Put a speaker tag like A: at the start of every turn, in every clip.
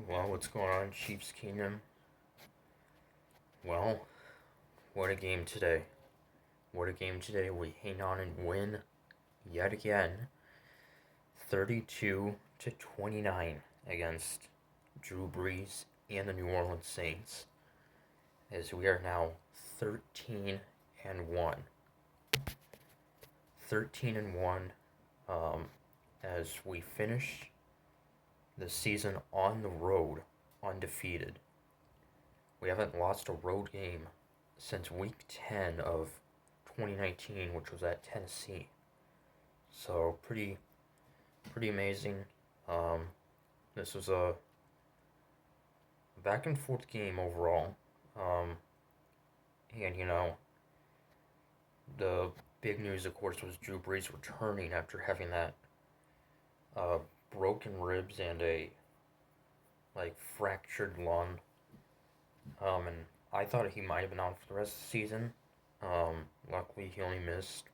A: Well, what's going on, Chiefs Kingdom? Well, what a game today. What a game today. We hang on and win yet again 32 to 29 against Drew Brees and the New Orleans Saints as we are now 13 and 1. 13 and 1 um, as we finish the season on the road undefeated. We haven't lost a road game since week 10 of 2019, which was at Tennessee. So pretty amazing. Um, this was a back and forth game overall. Um, and the big news, of course, was Drew Brees returning after having that uh, broken ribs and a fractured lung. And I thought he might have been out for the rest of the season. Luckily, he only missed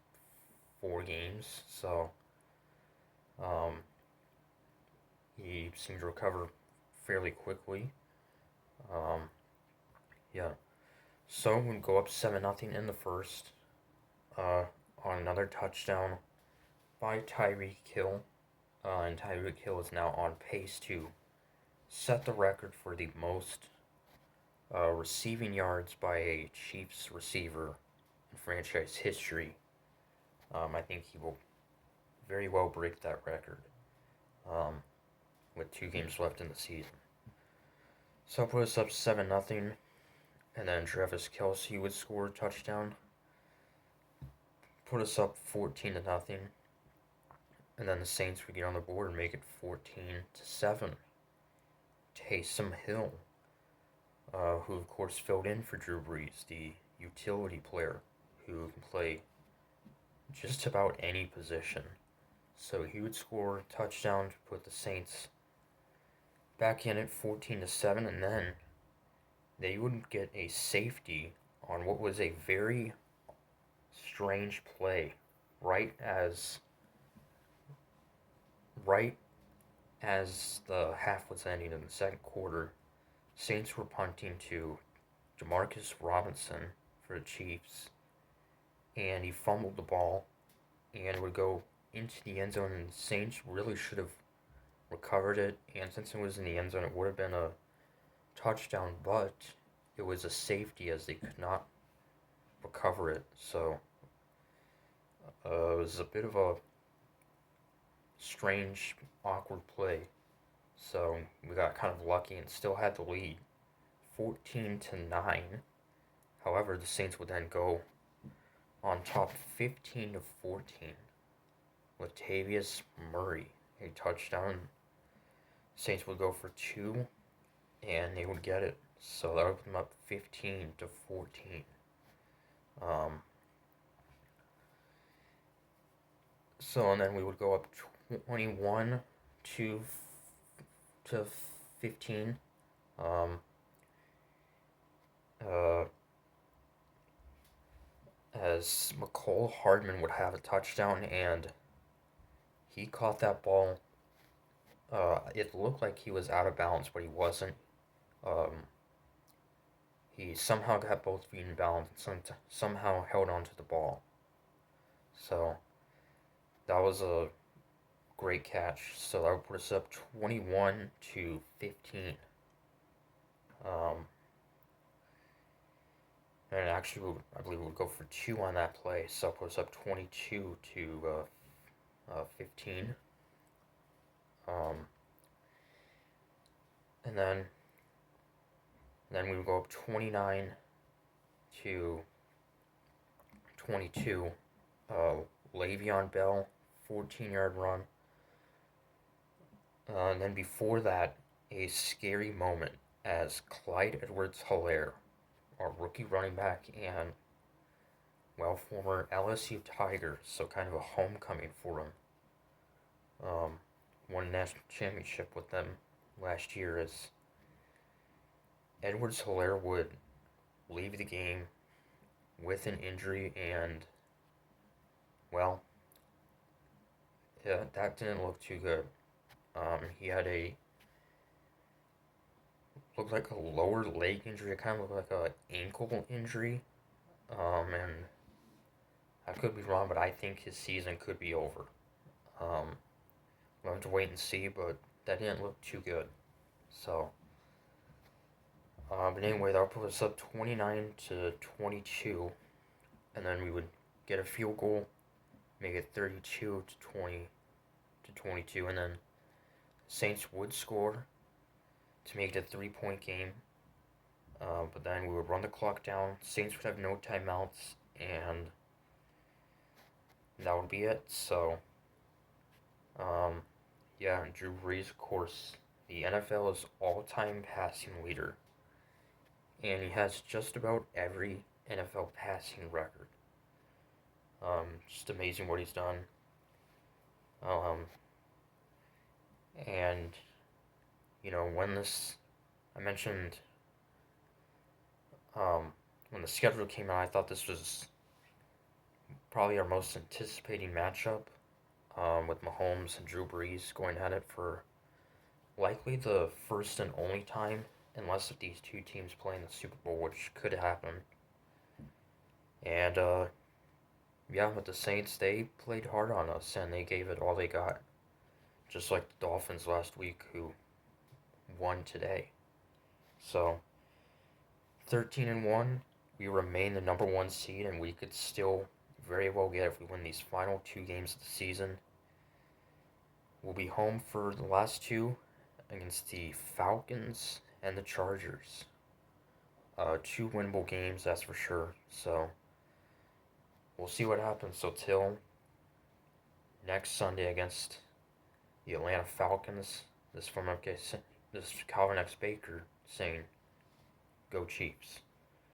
A: 4 games, so um, he seemed to recover fairly quickly. Um, yeah. So we go up 7-0 in the first uh, on another touchdown by Tyreek Hill. And Tyreek Hill is now on pace to set the record for the most receiving yards by a Chiefs receiver in franchise history. I think he will very well break that record um, with 2 games left in the season. So put us up 7-0, and then Travis Kelce would score a touchdown, put us up 14-0, and then the Saints would get on the board and make it 14-7. Taysom Hill, who of course filled in for Drew Brees, the utility player who can play just about any position. So he would score a touchdown to put the Saints back in at 14-7, and then they would get a safety on what was a very strange play right as right as the half was ending in the second quarter. Saints were punting to Jamarcus Robinson for the Chiefs, and he fumbled the ball and would go into the end zone, and the Saints really should have recovered it, and since it was in the end zone, it would have been a touchdown, but it was a safety as they could not recover it. So it was a bit of a strange, awkward play. So we got kind of lucky and still had the lead, 14-9. However, the Saints would then go on top 15-14 with Tavius Murray, a touchdown. Saints would go for 2, and they would get it. So that would put them up 15-14. And then we would go up 21 to 15. Uh, as Mecole Hardman would have a touchdown, and he caught that ball. It looked like he was out of bounds, but he wasn't. He somehow got both feet in balance and somehow held onto the ball. So that was a great catch. So that would put us up 21-15. And actually, I believe we would go for 2 on that play. So that put us up 22-15. And then we would go up 29-22. Le'Veon Bell, 14-yard run. And then before that, a scary moment as Clyde Edwards-Helaire, our rookie running back and, former LSU Tiger, so kind of a homecoming for him. Won a national championship with them last year as Edwards-Helaire would leave the game with an injury, and, that didn't look too good. He had a looked like a lower leg injury. It kind of looked like a ankle injury. And I could be wrong, but I think his season could be over. Um, we'll have to wait and see, but that didn't look too good. So, but anyway, that would put us up 29-22, and then we would get a field goal, make it 32-22, and then Saints would score to make it a 3-point game. But then we would run the clock down. Saints would have no timeouts, and that would be it. So, um, yeah, Drew Brees, of course, the NFL's all-time passing leader, and he has just about every NFL passing record. Just amazing what he's done. Um, and when I mentioned, when the schedule came out, I thought this was probably our most anticipating matchup, with Mahomes and Drew Brees going at it for likely the first and only time, unless if these two teams play in the Super Bowl, which could happen. And yeah, with the Saints, they played hard on us and they gave it all they got, just like the Dolphins last week, who won today. So 13-1, we remain the number one seed, and we could still very well get, if we win these final two games of the season. We'll be home for the last two against the Falcons and the Chargers. Two winnable games, that's for sure. So we'll see what happens. So till next Sunday against the Atlanta Falcons, this is Calvin X. Baker saying, "Go Chiefs."